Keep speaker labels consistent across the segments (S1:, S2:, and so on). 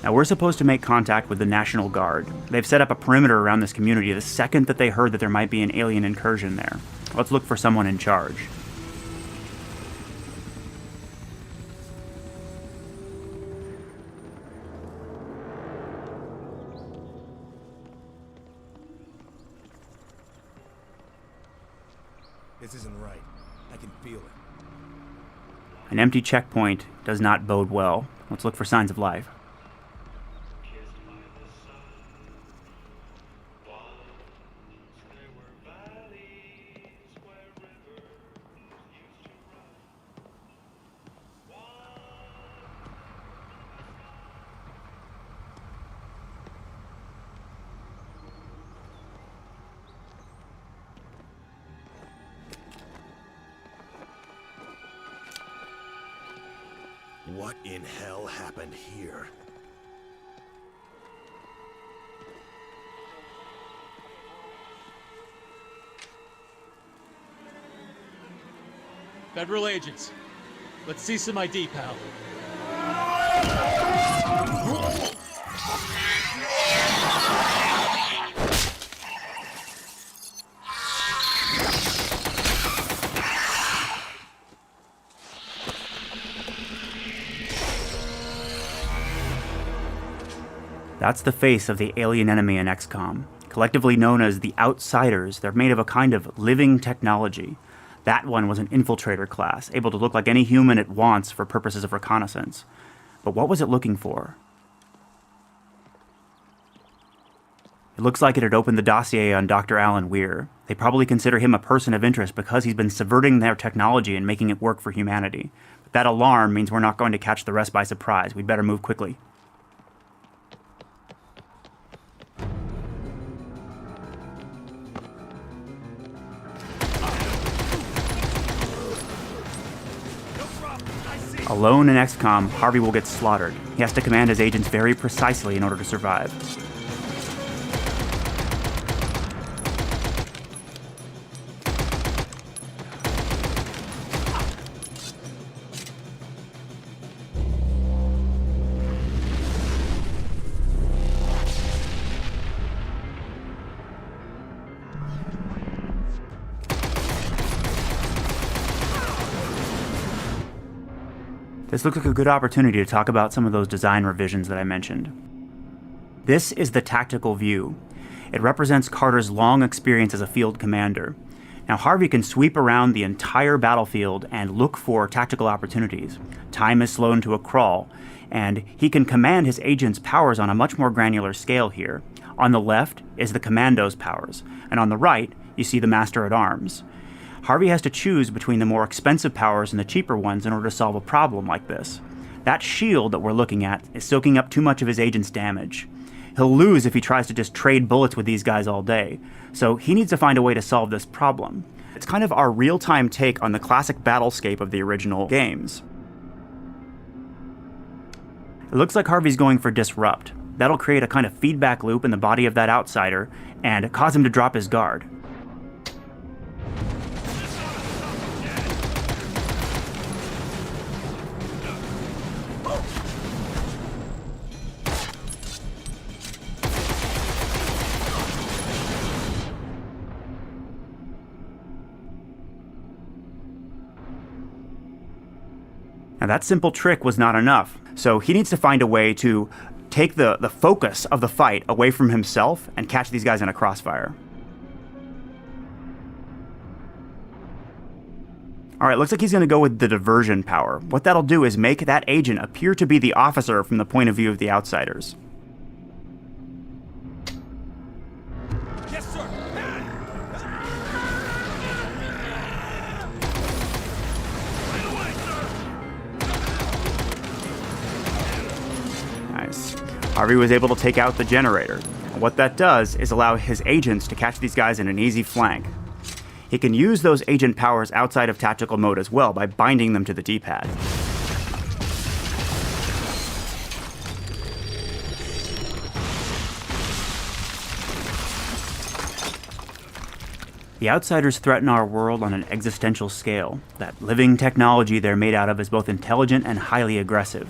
S1: Now, we're supposed to make contact with the National Guard. They've set up a perimeter around this community the second that they heard that there might be an alien incursion there. Let's look for someone in charge.
S2: This isn't right. I can feel it.
S1: An empty checkpoint does not bode well. Let's look for signs of life.
S2: What in hell happened here?
S3: Federal agents. Let's see some ID, pal.
S1: That's the face of the alien enemy in XCOM. Collectively known as the Outsiders, they're made of a kind of living technology. That one was an infiltrator class, able to look like any human it wants for purposes of reconnaissance. But what was it looking for? It looks like it had opened the dossier on Dr. Alan Weir. They probably consider him a person of interest because he's been subverting their technology and making it work for humanity. But that alarm means we're not going to catch the rest by surprise. We'd better move quickly. Alone in XCOM, Harvey will get slaughtered. He has to command his agents very precisely in order to survive. This looks like a good opportunity to talk about some of those design revisions that I mentioned. This is the tactical view. It represents Carter's long experience as a field commander. Now, Harvey can sweep around the entire battlefield and look for tactical opportunities. Time is slowed to a crawl, and he can command his agents' powers on a much more granular scale here. On the left is the commando's powers, and on the right, you see the master-at-arms. Harvey has to choose between the more expensive powers and the cheaper ones in order to solve a problem like this. That shield that we're looking at is soaking up too much of his agent's damage. He'll lose if he tries to just trade bullets with these guys all day, so he needs to find a way to solve this problem. It's kind of our real-time take on the classic battlescape of the original games. It looks like Harvey's going for Disrupt. That'll create a kind of feedback loop in the body of that outsider and cause him to drop his guard. Now that simple trick was not enough, so he needs to find a way to take the focus of the fight away from himself and catch these guys in a crossfire. Alright, looks like he's going to go with the diversion power. What that'll do is make that agent appear to be the officer from the point of view of the outsiders.
S2: Yes, sir.
S1: Nice. Harvey was able to take out the generator. What that does is allow his agents to catch these guys in an easy flank. He can use those agent powers outside of tactical mode as well by binding them to the D-pad. The outsiders threaten our world on an existential scale. That living technology they're made out of is both intelligent and highly aggressive.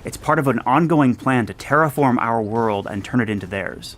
S1: It's part of an ongoing plan to terraform our world and turn it into theirs.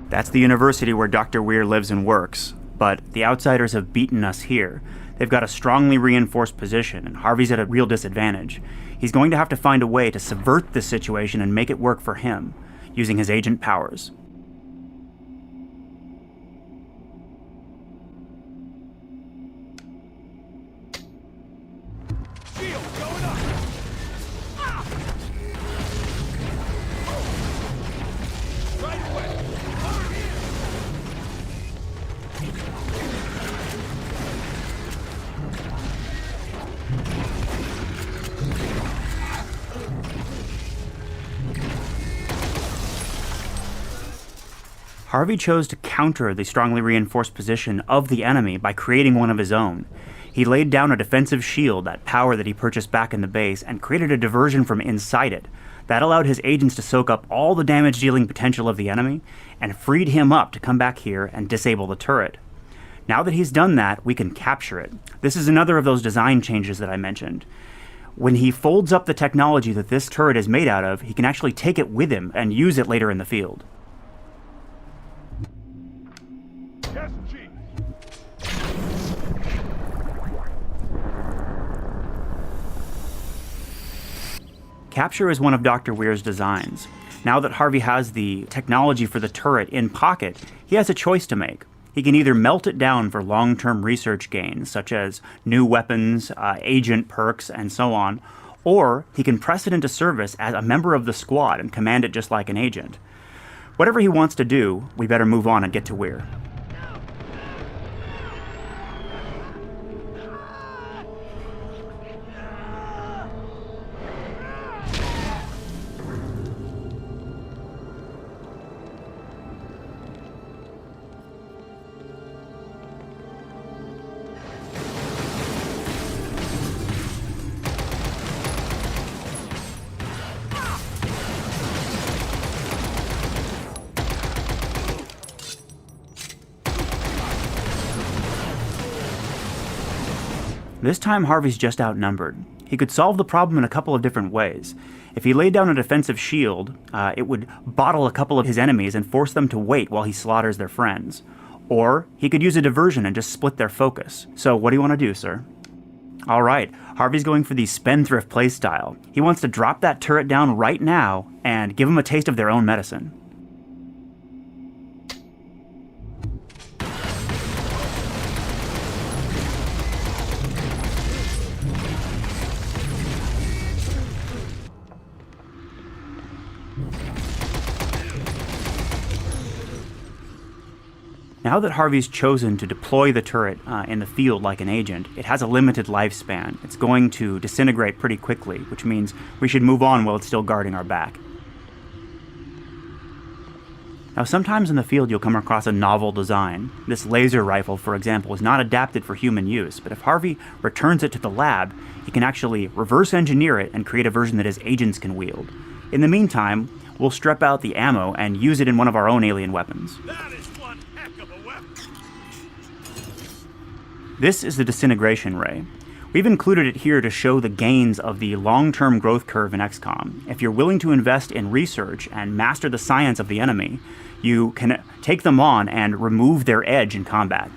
S1: That's the university where Dr. Weir lives and works, but the outsiders have beaten us here. They've got a strongly reinforced position, and Harvey's at a real disadvantage. He's going to have to find a way to subvert this situation and make it work for him, using his agent powers.
S2: Shield going up! Right away! Over here!
S1: Harvey chose to counter the strongly reinforced position of the enemy by creating one of his own. He laid down a defensive shield, that power that he purchased back in the base, and created a diversion from inside it. That allowed his agents to soak up all the damage-dealing potential of the enemy, and freed him up to come back here and disable the turret. Now that he's done that, we can capture it. This is another of those design changes that I mentioned. When he folds up the technology that this turret is made out of, he can actually take it with him and use it later in the field.
S2: Yes, Chief.
S1: Capture is one of Dr. Weir's designs. Now that Harvey has the technology for the turret in pocket, he has a choice to make. He can either melt it down for long-term research gains, such as new weapons, agent perks, and so on, or he can press it into service as a member of the squad and command it just like an agent. Whatever he wants to do, we better move on and get to Weir. This time Harvey's just outnumbered. He could solve the problem in a couple of different ways. If he laid down a defensive shield, it would bottle a couple of his enemies and force them to wait while he slaughters their friends. Or he could use a diversion and just split their focus. So what do you want to do, sir? Alright, Harvey's going for the spendthrift playstyle. He wants to drop that turret down right now and give them a taste of their own medicine. Now that Harvey's chosen to deploy the turret in the field like an agent, it has a limited lifespan. It's going to disintegrate pretty quickly, which means we should move on while it's still guarding our back. Now sometimes in the field you'll come across a novel design. This laser rifle, for example, is not adapted for human use, but if Harvey returns it to the lab, he can actually reverse engineer it and create a version that his agents can wield. In the meantime, we'll strip out the ammo and use it in one of our own alien weapons.
S2: That is one heck of a weapon.
S1: This is the disintegration ray. We've included it here to show the gains of the long-term growth curve in XCOM. If you're willing to invest in research and master the science of the enemy, you can take them on and remove their edge in combat.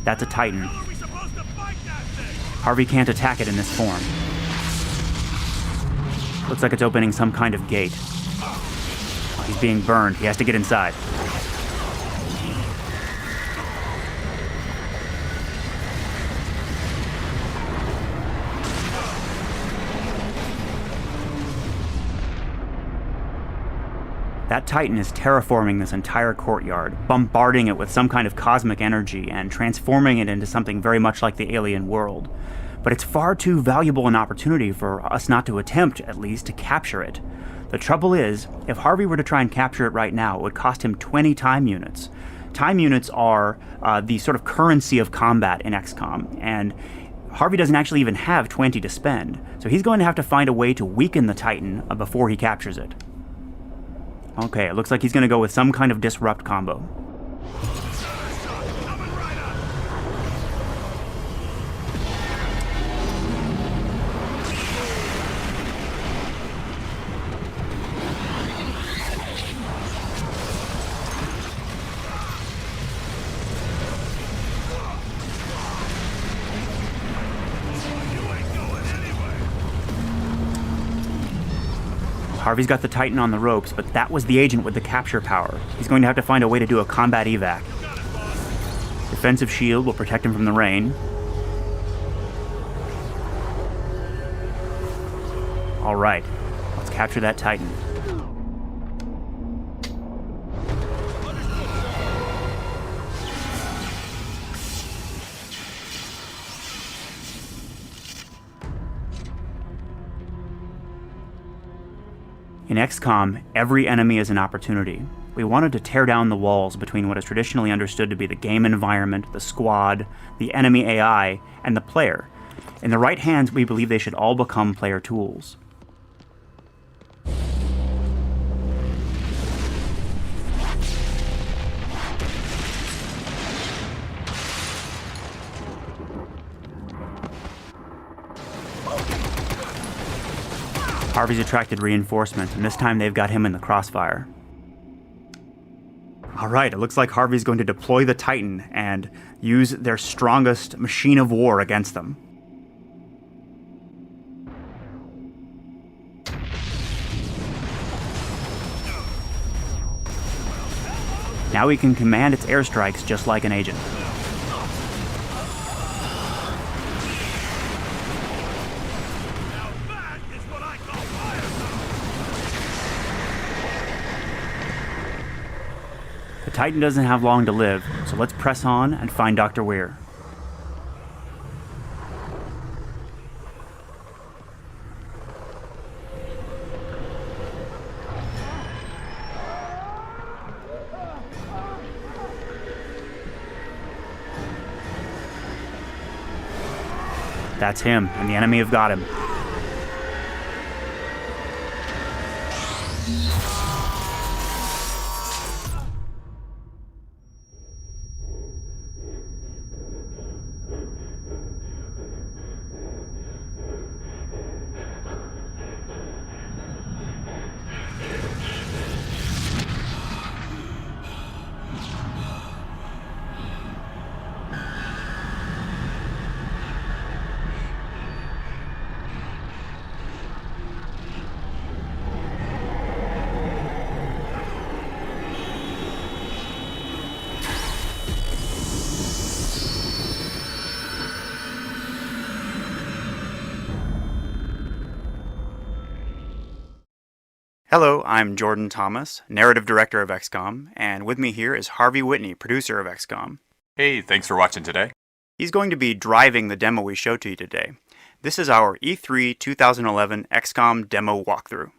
S1: That's a Titan.
S2: How are we supposed to fight that thing?
S1: Harvey can't attack it in this form. Looks like it's opening some kind of gate. Oh, he's being burned. He has to get inside. That Titan is terraforming this entire courtyard, bombarding it with some kind of cosmic energy and transforming it into something very much like the alien world. But it's far too valuable an opportunity for us not to attempt, at least, to capture it. The trouble is, if Harvey were to try and capture it right now, it would cost him 20 time units. Time units are the sort of currency of combat in XCOM, and Harvey doesn't actually even have 20 to spend, so he's going to have to find a way to weaken the Titan before he captures it. Okay, it looks like he's going to go with some kind of disrupt combo. Harvey's got the Titan on the ropes, but that was the agent with the capture power. He's going to have to find a way to do a combat evac. Defensive shield will protect him from the rain. All right, let's capture that Titan. In XCOM, every enemy is an opportunity. We wanted to tear down the walls between what is traditionally understood to be the game environment, the squad, the enemy AI, and the player. In the right hands, we believe they should all become player tools. Harvey's attracted reinforcement, and this time they've got him in the crossfire. Alright, it looks like Harvey's going to deploy the Titan and use their strongest machine of war against them. Now he can command its airstrikes just like an agent. The Titan doesn't have long to live, so let's press on and find Dr. Weir. That's him, and the enemy have got him. Hello, I'm Jordan Thomas, narrative director of XCOM, and with me here is Harvey Whitney, producer of XCOM.
S4: Hey, thanks for watching today.
S1: He's going to be driving the demo we showed to you today. This is our E3 2011 XCOM demo walkthrough.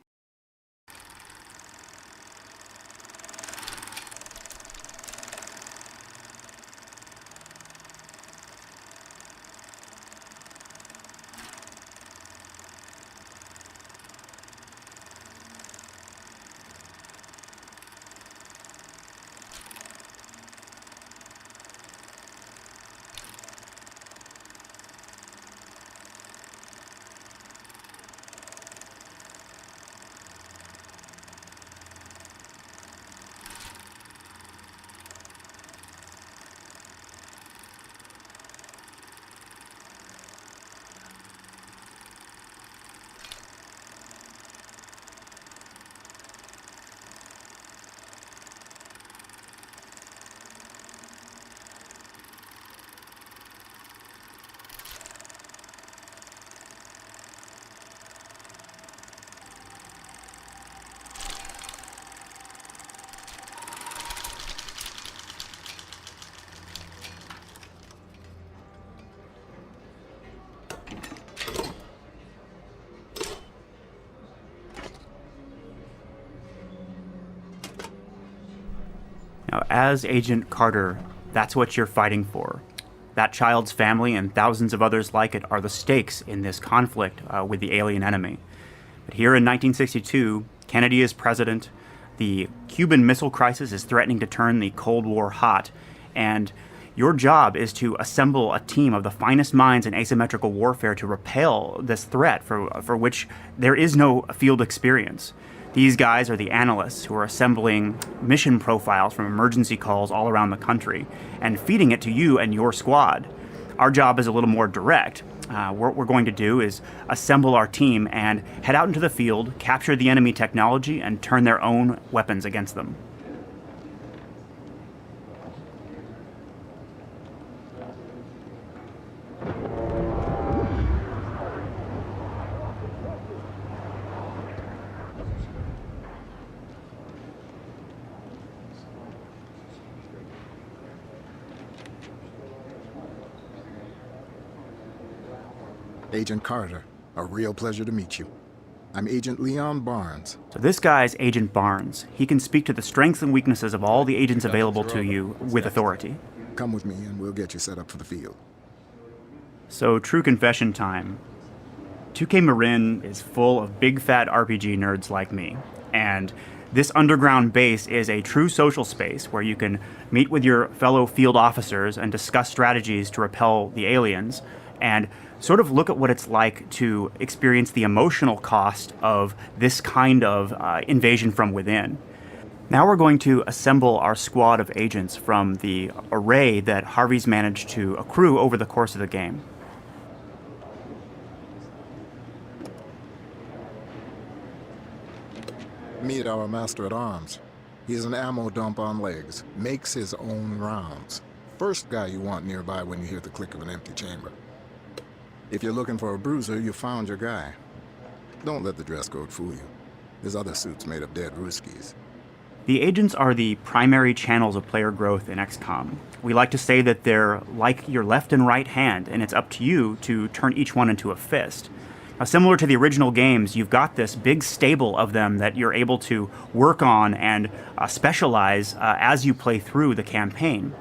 S1: As Agent Carter, that's what you're fighting for. That child's family and thousands of others like it are the stakes in this conflict with the alien enemy. But here in 1962, Kennedy is president, the Cuban Missile Crisis is threatening to turn the Cold War hot, and your job is to assemble a team of the finest minds in asymmetrical warfare to repel this threat for which there is no field experience. These guys are the analysts who are assembling mission profiles from emergency calls all around the country and feeding it to you and your squad. Our job is a little more direct. What we're going to do is assemble our team and head out into the field, capture the enemy technology, and turn their own weapons against them.
S5: Agent Carter, a real pleasure to meet you. I'm Agent Leon Barnes.
S1: So this guy's Agent Barnes. He can speak to the strengths and weaknesses of all the agents available to you with authority.
S5: Come with me and we'll get you set up for the field.
S1: So, true confession time. 2K Marin is full of big fat RPG nerds like me, and this underground base is a true social space where you can meet with your fellow field officers and discuss strategies to repel the aliens, and sort of look at what it's like to experience the emotional cost of this kind of invasion from within. Now we're going to assemble our squad of agents from the array that Harvey's managed to accrue over the course of the game.
S5: Meet our master at arms. He's an ammo dump on legs, makes his own rounds. First guy you want nearby when you hear the click of an empty chamber. If you're looking for a bruiser, you found your guy. Don't let the dress code fool you. There's other suits made of dead Ruskies.
S1: The agents are the primary channels of player growth in XCOM. We like to say that they're like your left and right hand, and it's up to you to turn each one into a fist. Now, similar to the original games, you've got this big stable of them that you're able to work on and specialize as you play through the campaign.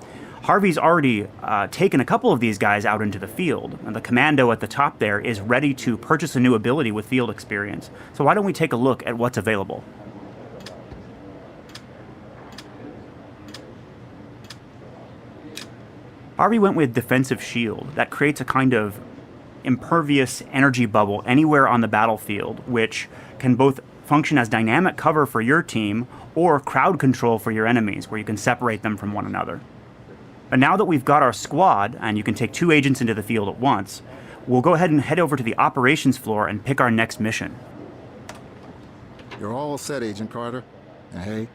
S1: Harvey's already taken a couple of these guys out into the field, and the commando at the top there is ready to purchase a new ability with field experience. So why don't we take a look at what's available? Harvey went with Defensive Shield. That creates a kind of impervious energy bubble anywhere on the battlefield, which can both function as dynamic cover for your team or crowd control for your enemies, where you can separate them from one another. And now that we've got our squad, and you can take 2 agents into the field at once, we'll go ahead and head over to the operations floor and pick our next mission.
S5: You're all set, Agent Carter. And hey,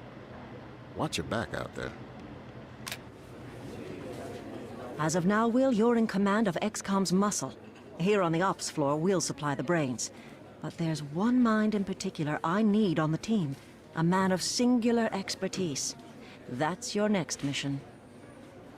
S5: watch your back out there.
S6: As of now, Will, you're in command of XCOM's muscle. Here on the ops floor, we'll supply the brains. But there's one mind in particular I need on the team. A man of singular expertise. That's your next mission.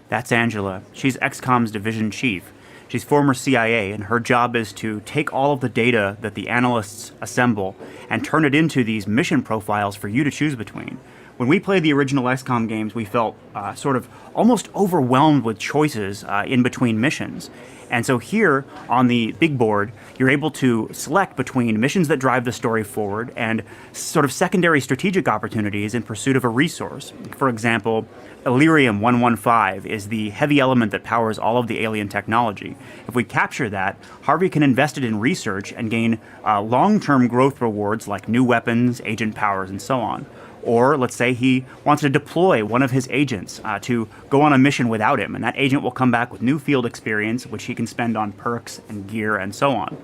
S1: That's Angela. She's XCOM's division chief. She's former CIA, and her job is to take all of the data that the analysts assemble and turn it into these mission profiles for you to choose between. When we played the original XCOM games, we felt sort of almost overwhelmed with choices in between missions. And so here on the big board, you're able to select between missions that drive the story forward and sort of secondary strategic opportunities in pursuit of a resource. For example, Illyrium 115 is the heavy element that powers all of the alien technology. If we capture that, Harvey can invest it in research and gain long-term growth rewards like new weapons, agent powers, and so on. Or let's say he wants to deploy one of his agents to go on a mission without him, and that agent will come back with new field experience, which he can spend on perks and gear and so on.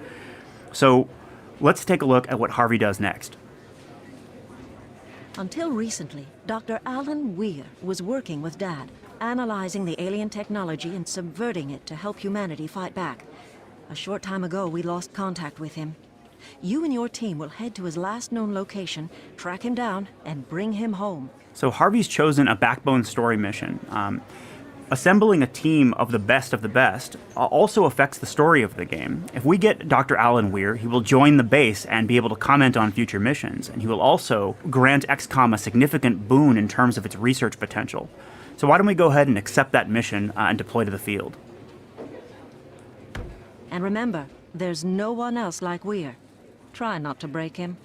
S1: So let's take a look at what Harvey does next.
S6: Until recently, Dr. Alan Weir was working with Dad, analyzing the alien technology and subverting it to help humanity fight back. A short time ago, we lost contact with him. You and your team will head to his last known location, track him down, and bring him home.
S1: So Harvey's chosen a backbone story mission. Assembling a team of the best also affects the story of the game. If we get Dr. Alan Weir, he will join the base and be able to comment on future missions, and he will also grant XCOM a significant boon in terms of its research potential. So why don't we go ahead and accept that mission and deploy to the field?
S6: And remember, there's no one else like Weir. Try not to break him.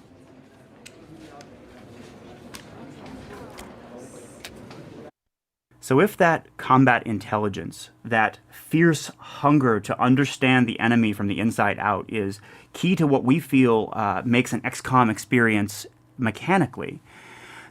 S1: So if that combat intelligence, that fierce hunger to understand the enemy from the inside out is key to what we feel makes an XCOM experience mechanically,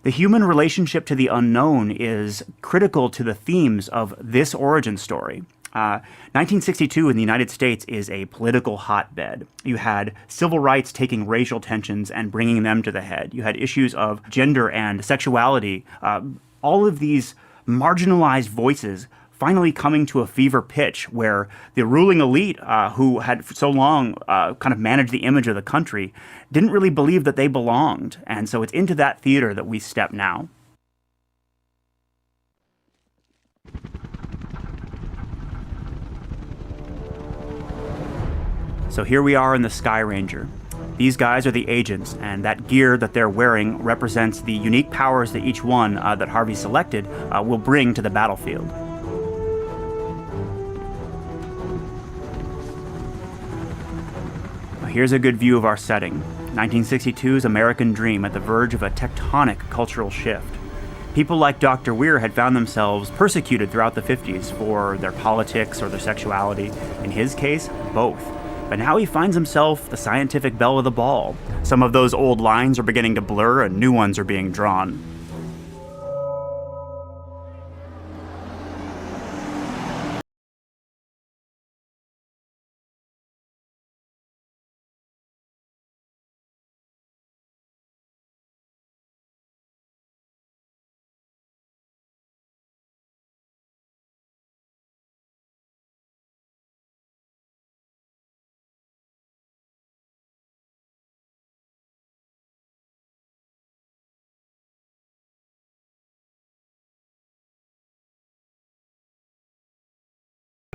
S1: the human relationship to the unknown is critical to the themes of this origin story. 1962 in the United States is a political hotbed. You had civil rights taking racial tensions and bringing them to the head. You had issues of gender and sexuality. All of these marginalized voices finally coming to a fever pitch where the ruling elite, who had for so long kind of managed the image of the country, didn't really believe that they belonged. And so it's into that theater that we step now. So here we are in the Sky Ranger. These guys are the agents, and that gear that they're wearing represents the unique powers that each one that Harvey selected will bring to the battlefield. Here's a good view of our setting. 1962's American dream at the verge of a tectonic cultural shift. People like Dr. Weir had found themselves persecuted throughout the 50s for their politics or their sexuality. In his case, both. But now he finds himself the scientific belle of the ball. Some of those old lines are beginning to blur and new ones are being drawn.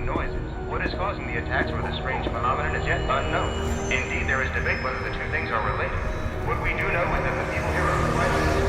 S7: Noises. What is causing the attacks for this strange phenomenon is yet unknown. Indeed, there is debate whether the two things are related. What we do know is that the people here are